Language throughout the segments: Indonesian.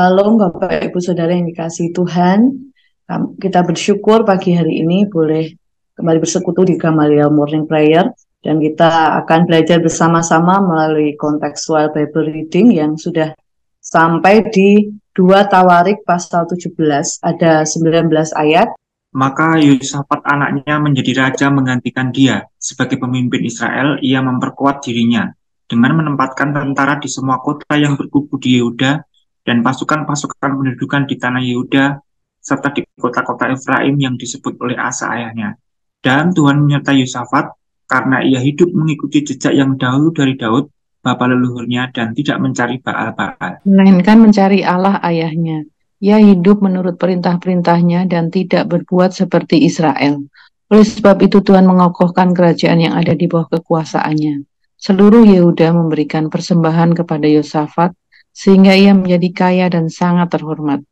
Shalom Bapak Ibu Saudara yang dikasihi Tuhan. Kita bersyukur pagi hari ini boleh kembali bersekutu di Gamaliel Morning Prayer. Dan kita akan belajar bersama-sama melalui kontekstual Bible Reading yang sudah sampai di 2 Tawarik pasal 17, ada 19 ayat. Maka Yosafat anaknya menjadi raja menggantikan dia. Sebagai pemimpin Israel, ia memperkuat dirinya dengan menempatkan tentara di semua kota yang berkubu di Yehuda dan pasukan-pasukan pendudukan di tanah Yehuda, serta di kota-kota Efraim yang disebut oleh Asa ayahnya. Dan Tuhan menyertai Yosafat, karena ia hidup mengikuti jejak yang dahulu dari Daud, bapa leluhurnya, dan tidak mencari Baal-Baal, melainkan mencari Allah ayahnya. Ia hidup menurut perintah-perintahnya dan tidak berbuat seperti Israel. Oleh sebab itu Tuhan mengokohkan kerajaan yang ada di bawah kekuasaannya. Seluruh Yehuda memberikan persembahan kepada Yosafat, sehingga ia menjadi kaya dan sangat terhormat.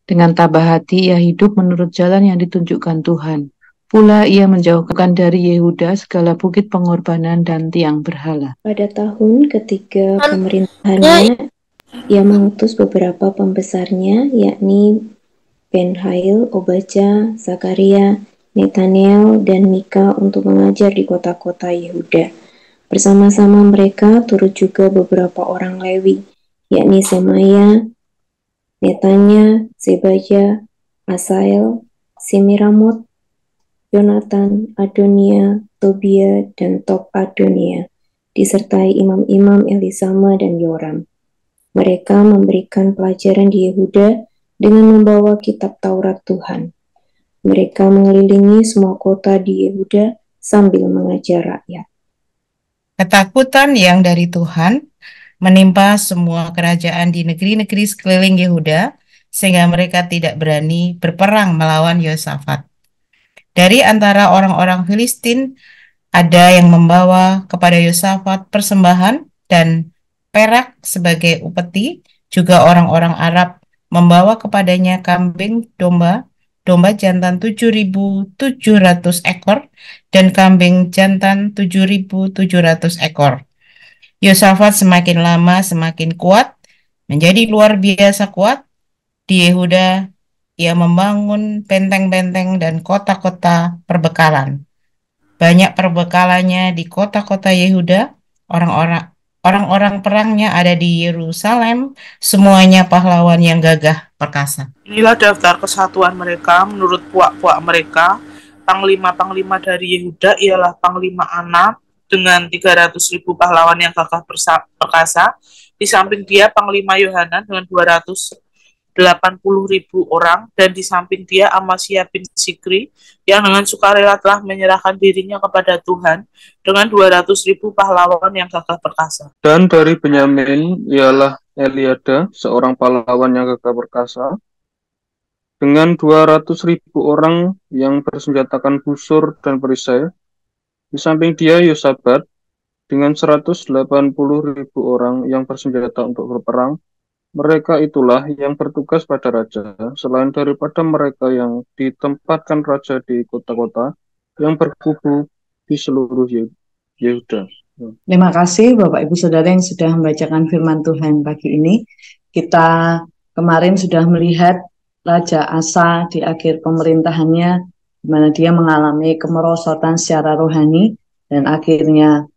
Dengan tabah hati ia hidup menurut jalan yang ditunjukkan Tuhan. Pula ia menjauhkan dari Yehuda segala bukit pengorbanan dan tiang berhala. Pada tahun ketiga pemerintahannya, ia mengutus beberapa pembesarnya, yakni Ben-Hail, Obaja, Zakaria, Netanel, dan Mika untuk mengajar di kota-kota Yehuda. Bersama-sama mereka turut juga beberapa orang Lewi, yakni Semaya, Netanya, Zebaja, Asael, Semiramot, Yonatan, Adonia, Tobia, dan Top Adonia, disertai imam-imam Elisama dan Yoram. Mereka memberikan pelajaran di Yehuda dengan membawa kitab Taurat Tuhan. Mereka mengelilingi semua kota di Yehuda sambil mengajar rakyat. Ketakutan yang dari Tuhan menimpa semua kerajaan di negeri-negeri sekeliling Yehuda, sehingga mereka tidak berani berperang melawan Yosafat. Dari antara orang-orang Filistin, ada yang membawa kepada Yosafat persembahan dan perak sebagai upeti. Juga orang-orang Arab membawa kepadanya kambing domba jantan 7.700 ekor, dan kambing jantan 7.700 ekor. Yosafat semakin lama semakin kuat, menjadi luar biasa kuat. Di Yehuda, ia membangun benteng-benteng dan kota-kota perbekalan. Banyak perbekalannya di kota-kota Yehuda. Orang-orang perangnya ada di Yerusalem, semuanya pahlawan yang gagah perkasa. Inilah daftar kesatuan mereka menurut puak-puak mereka. Panglima-panglima dari Yehuda ialah Panglima Anak dengan 300.000 pahlawan yang gagah perkasa. Di samping dia Panglima Yohanan dengan 280.000 orang, dan di samping dia Amasya bin Zikri yang dengan sukarela telah menyerahkan dirinya kepada Tuhan dengan 200.000 pahlawan yang gagah perkasa. Dan dari Benyamin ialah Eliada, seorang pahlawan yang gagah perkasa, dengan 200.000 orang yang bersenjatakan busur dan perisai. Di samping dia Yosabat dengan 180.000 orang yang bersenjata untuk berperang. Mereka itulah yang bertugas pada raja, selain daripada mereka yang ditempatkan raja di kota-kota yang berkubu di seluruh Yehuda. Terima kasih Bapak Ibu Saudara yang sudah membacakan firman Tuhan pagi ini. Kita kemarin sudah melihat Raja Asa di akhir pemerintahannya, di mana dia mengalami kemerosotan secara rohani dan akhirnya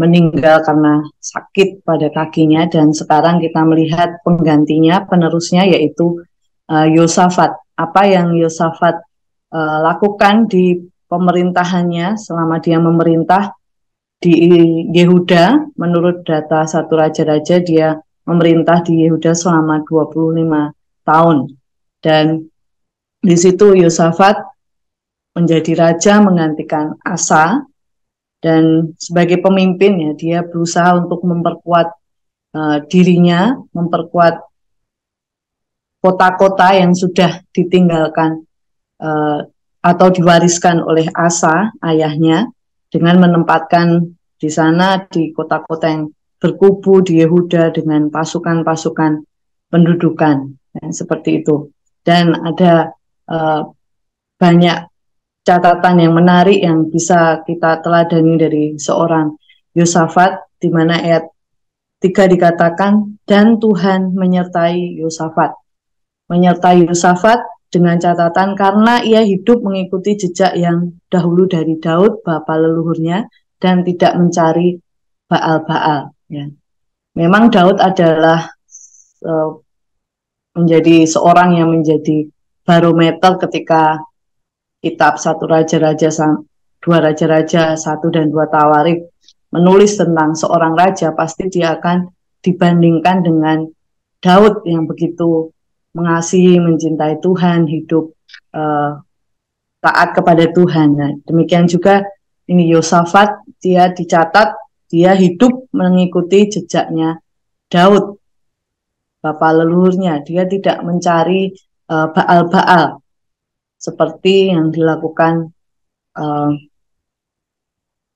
meninggal karena sakit pada kakinya. Dan sekarang kita melihat penggantinya, penerusnya, yaitu Yosafat. Apa yang Yosafat lakukan di pemerintahannya selama dia memerintah di Yehuda? Menurut data satu raja-raja, dia memerintah di Yehuda selama 25 tahun. Dan di situ Yosafat menjadi raja menggantikan Asa. Dan sebagai pemimpin ya, dia berusaha untuk memperkuat dirinya, memperkuat kota-kota yang sudah ditinggalkan atau diwariskan oleh Asa ayahnya, dengan menempatkan di sana di kota-kota yang berkubu di Yehuda dengan pasukan-pasukan pendudukan, ya, seperti itu. Dan ada banyak catatan yang menarik yang bisa kita teladani dari seorang Yosafat, di mana ayat 3 dikatakan, dan Tuhan menyertai Yosafat. Menyertai Yosafat dengan catatan karena ia hidup mengikuti jejak yang dahulu dari Daud, bapa leluhurnya, dan tidak mencari Baal-Baal. Ya. Memang Daud adalah menjadi seorang yang menjadi barometer ketika kitab 1 Raja-Raja, 2 Raja-Raja, 1 dan 2 Tawarikh menulis tentang seorang raja, pasti dia akan dibandingkan dengan Daud yang begitu mengasihi, mencintai Tuhan, hidup taat kepada Tuhan. Nah, demikian juga ini Yosafat, dia dicatat dia hidup mengikuti jejaknya Daud, bapa leluhurnya. Dia tidak mencari Baal-Baal seperti yang dilakukan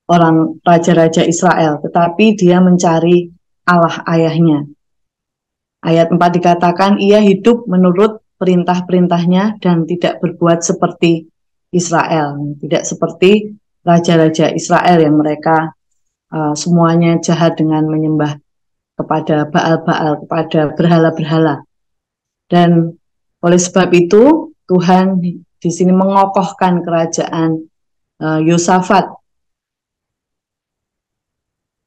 orang raja-raja Israel, tetapi dia mencari Allah ayahnya. Ayat 4 dikatakan, ia hidup menurut perintah-perintahnya dan tidak berbuat seperti Israel. Tidak seperti raja-raja Israel yang mereka semuanya jahat dengan menyembah kepada Baal-Baal, kepada berhala-berhala. Dan oleh sebab itu, Tuhan di sini mengokohkan kerajaan Yosafat.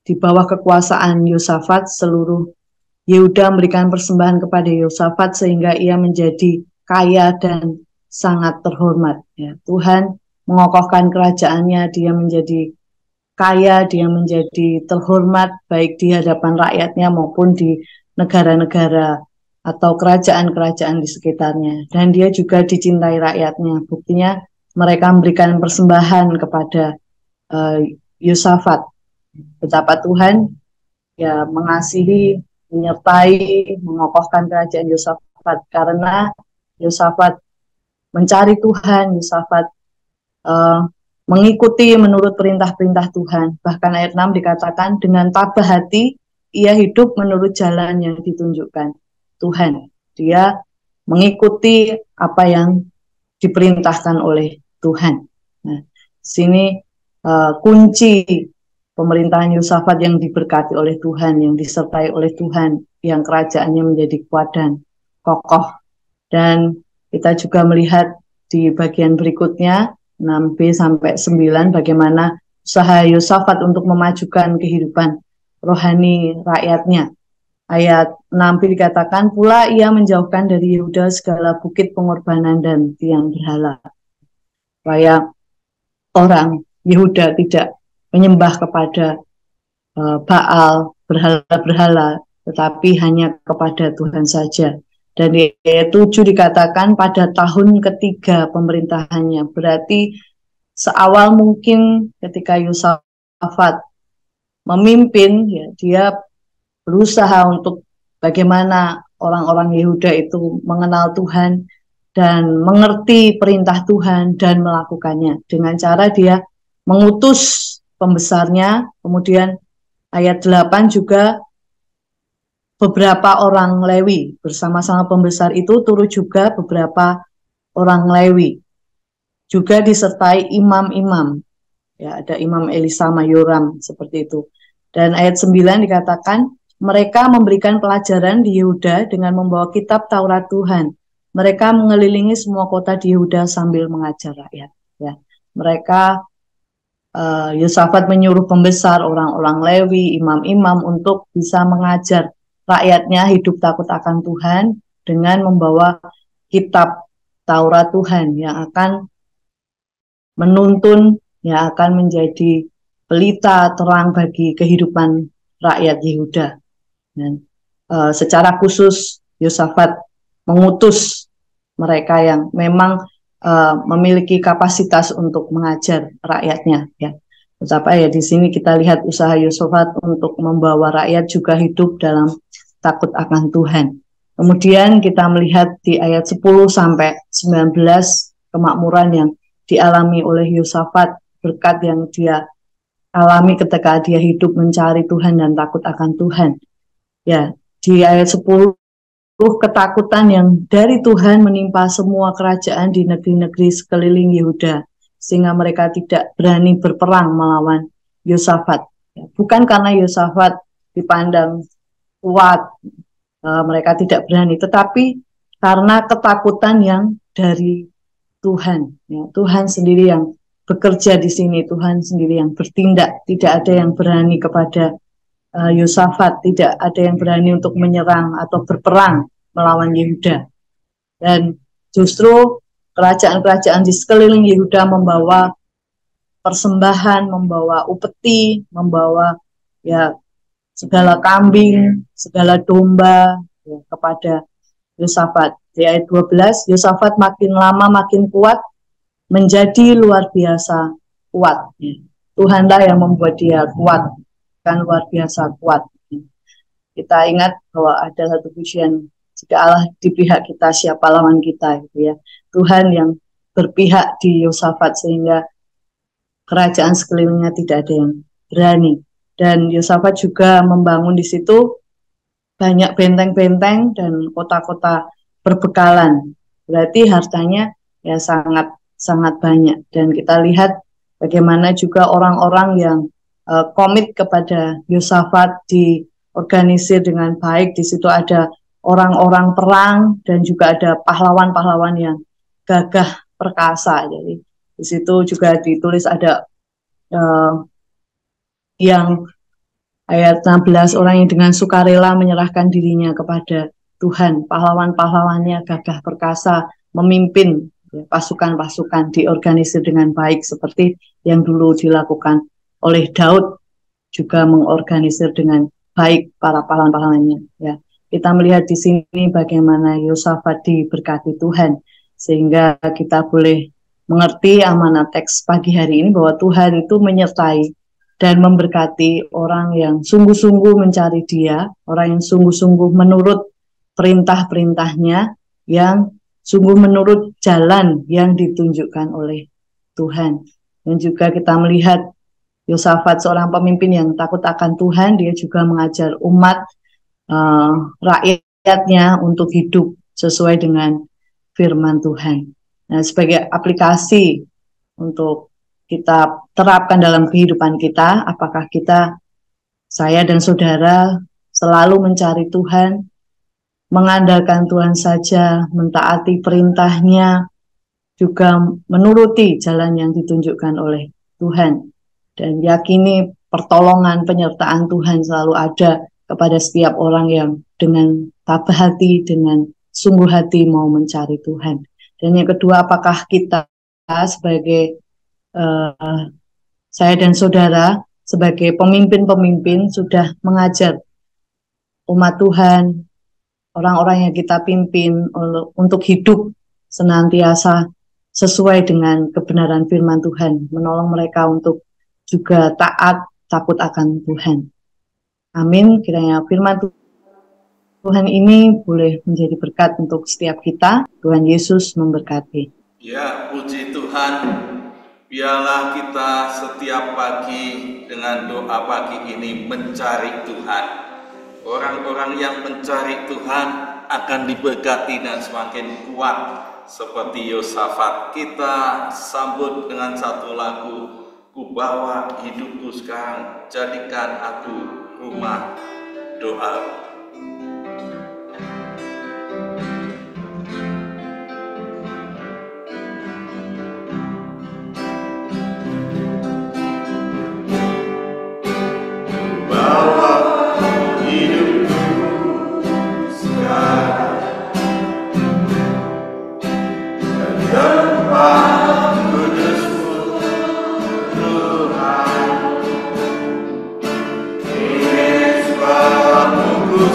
Di bawah kekuasaan Yosafat, seluruh Yehuda memberikan persembahan kepada Yosafat sehingga ia menjadi kaya dan sangat terhormat. Ya, Tuhan mengokohkan kerajaannya, dia menjadi kaya, dia menjadi terhormat baik di hadapan rakyatnya maupun di negara-negara atau kerajaan-kerajaan di sekitarnya. Dan dia juga dicintai rakyatnya. Buktinya mereka memberikan persembahan kepada Yosafat. Betapa Tuhan ya mengasihi, menyertai, mengokohkan kerajaan Yosafat karena Yosafat mencari Tuhan, Yosafat mengikuti menurut perintah-perintah Tuhan. Bahkan ayat 6 dikatakan dengan tabah hati ia hidup menurut jalan yang ditunjukkan Tuhan. Dia mengikuti apa yang diperintahkan oleh Tuhan. Nah, sini kunci pemerintahan Yosafat yang diberkati oleh Tuhan, yang disertai oleh Tuhan, yang kerajaannya menjadi kuat dan kokoh. Dan kita juga melihat di bagian berikutnya 6b sampai 9 bagaimana usaha Yosafat untuk memajukan kehidupan rohani rakyatnya. Ayat 6b dikatakan pula ia menjauhkan dari Yehuda segala bukit pengorbanan dan tiang berhala. Supaya orang Yehuda tidak menyembah kepada Baal, berhala-berhala, tetapi hanya kepada Tuhan saja. Dan di ayat 7 dikatakan pada tahun ketiga pemerintahannya, berarti seawal mungkin ketika Yosafat memimpin, ya, dia berusaha untuk bagaimana orang-orang Yehuda itu mengenal Tuhan dan mengerti perintah Tuhan dan melakukannya. Dengan cara dia mengutus pembesarnya, kemudian ayat 8 juga beberapa orang Lewi, bersama-sama pembesar itu turut juga beberapa orang Lewi, juga disertai imam-imam, ya ada Imam Elisama, Yoram, seperti itu. Dan ayat 9 dikatakan, mereka memberikan pelajaran di Yehuda dengan membawa kitab Taurat Tuhan. Mereka mengelilingi semua kota di Yehuda sambil mengajar rakyat. Ya, mereka Yosafat menyuruh pembesar, orang-orang Lewi, imam-imam untuk bisa mengajar rakyatnya hidup takut akan Tuhan dengan membawa kitab Taurat Tuhan yang akan menuntun, yang akan menjadi pelita terang bagi kehidupan rakyat Yehuda. Dan secara khusus Yosafat mengutus mereka yang memang memiliki kapasitas untuk mengajar rakyatnya, ya. Betapa ya di sini kita lihat usaha Yosafat untuk membawa rakyat juga hidup dalam takut akan Tuhan. Kemudian kita melihat di ayat 10 sampai 19 kemakmuran yang dialami oleh Yosafat, berkat yang dia alami ketika dia hidup mencari Tuhan dan takut akan Tuhan. Ya, di ayat 10 ketakutan yang dari Tuhan menimpa semua kerajaan di negeri-negeri sekeliling Yehuda, sehingga mereka tidak berani berperang melawan Yosafat. Bukan karena Yosafat dipandang kuat, mereka tidak berani, tetapi karena ketakutan yang dari Tuhan, ya, Tuhan sendiri yang bekerja di sini, Tuhan sendiri yang bertindak. Tidak ada yang berani kepada Yosafat, tidak ada yang berani untuk menyerang atau berperang melawan Yehuda. Dan justru kerajaan-kerajaan di sekeliling Yehuda membawa persembahan, membawa upeti, membawa ya segala kambing, segala domba ya, kepada Yosafat. Di ayat 12, Yosafat makin lama makin kuat, menjadi luar biasa kuat. Tuhanlah yang membuat dia kuat, kan luar biasa kuat. Kita ingat bahwa ada satu pujian, jika Allah di pihak kita, siapa lawan kita, gitu ya. Tuhan yang berpihak di Yosafat sehingga kerajaan sekelilingnya tidak ada yang berani. Dan Yosafat juga membangun di situ banyak benteng-benteng dan kota-kota berbekalan. Berarti hartanya ya sangat banyak. Dan kita lihat bagaimana juga orang-orang yang komit kepada Yosafat diorganisir dengan baik. Di situ ada orang-orang perang dan juga ada pahlawan-pahlawan yang gagah perkasa. Jadi di situ juga ditulis ada yang ayat 16, orang yang dengan sukarela menyerahkan dirinya kepada Tuhan. Pahlawan-pahlawannya gagah perkasa, memimpin pasukan-pasukan, diorganisir dengan baik seperti yang dulu dilakukan oleh Daud, juga mengorganisir dengan baik para pahlawan-pahlawannya. Ya, kita melihat di sini bagaimana Yosafat diberkati Tuhan, sehingga kita boleh mengerti amanat teks pagi hari ini bahwa Tuhan itu menyertai dan memberkati orang yang sungguh-sungguh mencari Dia, orang yang sungguh-sungguh menurut perintah-perintahnya, yang sungguh menurut jalan yang ditunjukkan oleh Tuhan. Dan juga kita melihat Yosafat seorang pemimpin yang takut akan Tuhan, dia juga mengajar umat rakyatnya untuk hidup sesuai dengan firman Tuhan. Nah, sebagai aplikasi untuk kita terapkan dalam kehidupan kita, apakah saya dan saudara selalu mencari Tuhan, mengandalkan Tuhan saja, mentaati perintahnya, juga menuruti jalan yang ditunjukkan oleh Tuhan, dan yakini pertolongan penyertaan Tuhan selalu ada kepada setiap orang yang dengan tabah hati, dengan sungguh hati mau mencari Tuhan. Dan yang kedua, apakah kita sebagai saya dan saudara sebagai pemimpin-pemimpin sudah mengajar umat Tuhan, orang-orang yang kita pimpin untuk hidup senantiasa sesuai dengan kebenaran firman Tuhan, menolong mereka untuk juga taat, takut akan Tuhan. Amin. Kiranya firman Tuhan ini boleh menjadi berkat untuk setiap kita. Tuhan Yesus memberkati. Ya, puji Tuhan. Biarlah kita setiap pagi dengan doa pagi ini mencari Tuhan. Orang-orang yang mencari Tuhan akan diberkati dan semakin kuat seperti Yosafat. Kita sambut dengan satu lagu, Ku bawa hidupku sekarang, jadikan aku rumah doa. Ku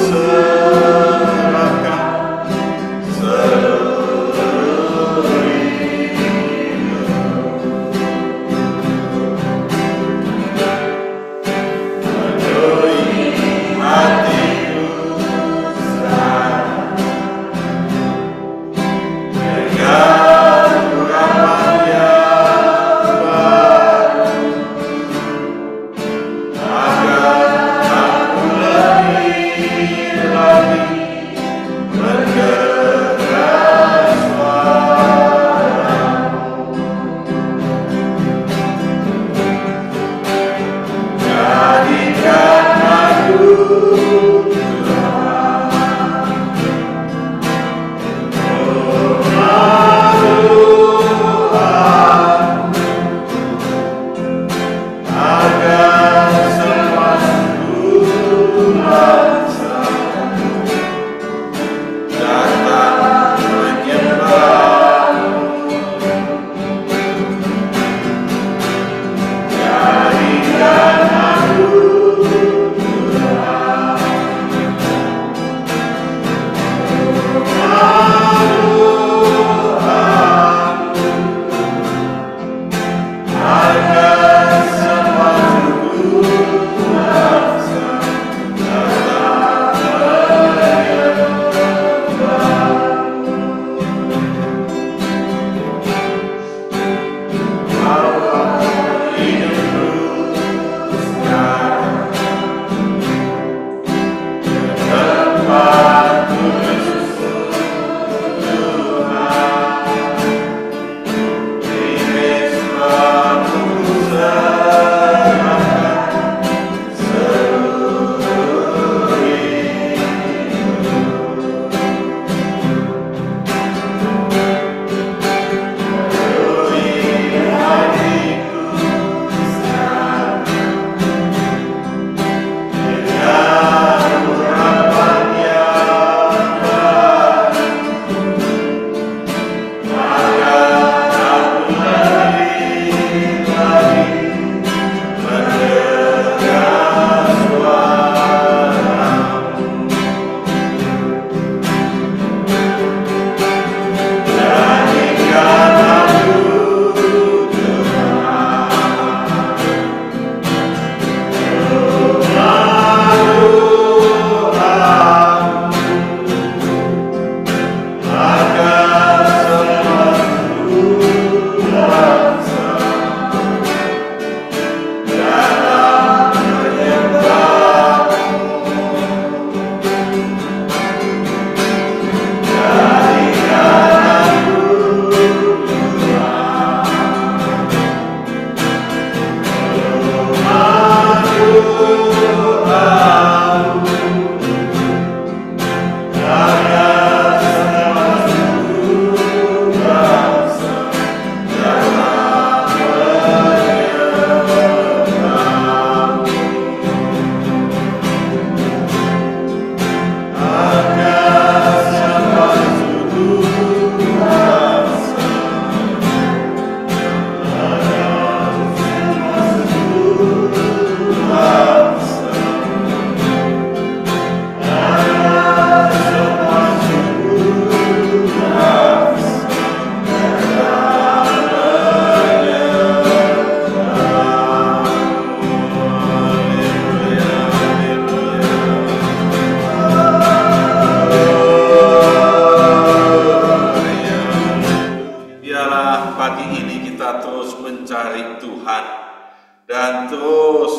dan terus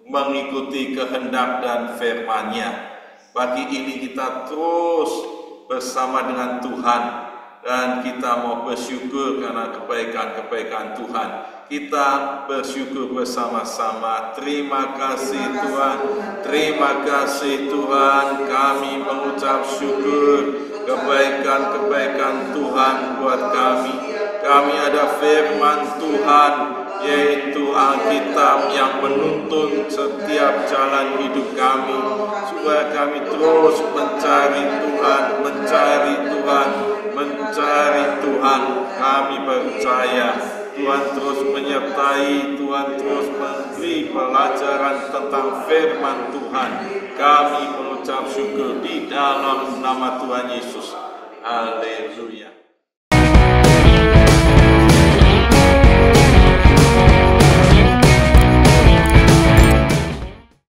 mengikuti kehendak dan firman-Nya. Pagi ini kita terus bersama dengan Tuhan dan kita mau bersyukur karena kebaikan-kebaikan Tuhan. Kita bersyukur bersama-sama. Terima kasih Tuhan, terima kasih Tuhan. Kami mengucap syukur kebaikan-kebaikan Tuhan buat kami. Kami ada firman Tuhan, yaitu Alkitab yang menuntun setiap jalan hidup kami, supaya kami terus mencari Tuhan, mencari Tuhan, mencari Tuhan. Kami percaya Tuhan terus menyertai, Tuhan terus memberi pelajaran tentang firman Tuhan. Kami mengucap syukur di dalam nama Tuhan Yesus. Haleluya.